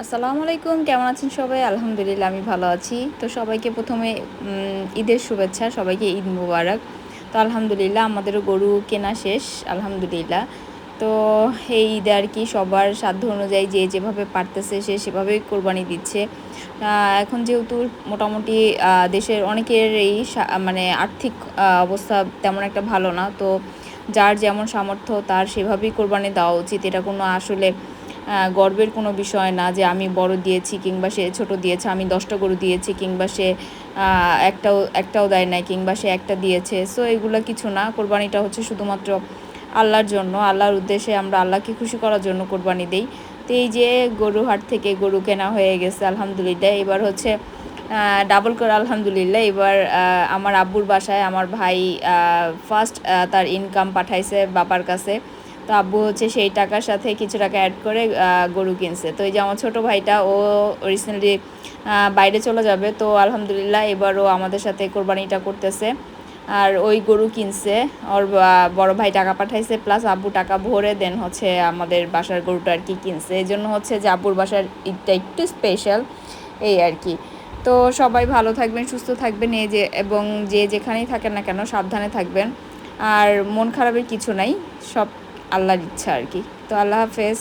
আসসালামু আলাইকুম, কেমন আছেন সবাই? আলহামদুলিল্লাহ আমি ভালো আছি। তো সবাইকে প্রথমে ঈদের শুভেচ্ছা, সবাইকে ঈদ মুবারক। তো আলহামদুলিল্লাহ আমাদেরও গরু কেনা শেষ আলহামদুলিল্লাহ। তো এই ঈদে আর কি সবার সাধ্য অনুযায়ী যে যেভাবে পারতেছে সে সেভাবেই কোরবানি দিচ্ছে। এখন যেহেতু মোটামুটি দেশের অনেকের এই মানে আর্থিক অবস্থা তেমন একটা ভালো না, তো যার যেমন সামর্থ্য তার সেভাবেই কোরবানি দেওয়া উচিত। এটা কোনো আসলে গর্বের কোনো বিষয় না যে আমি বড় দিয়েছি কিংবা সে ছোট দিয়েছে, আমি 10টা গরু দিয়েছি কিংবা সে একটাও দেয় নাই কিংবা সে একটা দিয়েছে। সো এগুলো কিছু না, কোরবানিটা হচ্ছে শুধুমাত্র আল্লাহর জন্য, আল্লাহর উদ্দেশ্যে আমরা আল্লাহকে খুশি করার জন্য কোরবানি দেই। তো এই যে গরু হাট থেকে গরু কেনা হয়ে গেছে আলহামদুলিল্লাহ। এবার হচ্ছে ডাবল করে আলহামদুলিল্লাহ। এবার আমার আব্বুর বাসায় আমার ভাই ফার্স্ট তার ইনকাম পাঠাইছে বাবার কাছে। তো আব্বু হচ্ছে সেই টাকার সাথে কিছু টাকা অ্যাড করে গরু কিনছে। তো এই যে আমার ছোটো ভাইটা, ও রিসেন্টলি বাইরে চলে যাবে, তো আলহামদুলিল্লাহ এবারও আমাদের সাথে কোরবানিটা করতেছে। আর ওই গরু কিনছে, ওর বড় ভাই টাকা পাঠাইছে প্লাস আব্বু টাকা ভরে দেন হচ্ছে আমাদের বাসার গরুটা আর কি কিনছে। এই জন্য হচ্ছে যে আব্বুর বাসার ঈদটা একটু স্পেশাল, এই আর কি। তো সবাই ভালো থাকবেন, সুস্থ থাকবেন, এই যে এবং যে যেখানেই থাকেন না কেন সাবধানে থাকবেন। আর মন খারাপের কিছু নাই, সব আল্লাহর ইচ্ছা আর কি। তো আল্লাহ হাফেজ।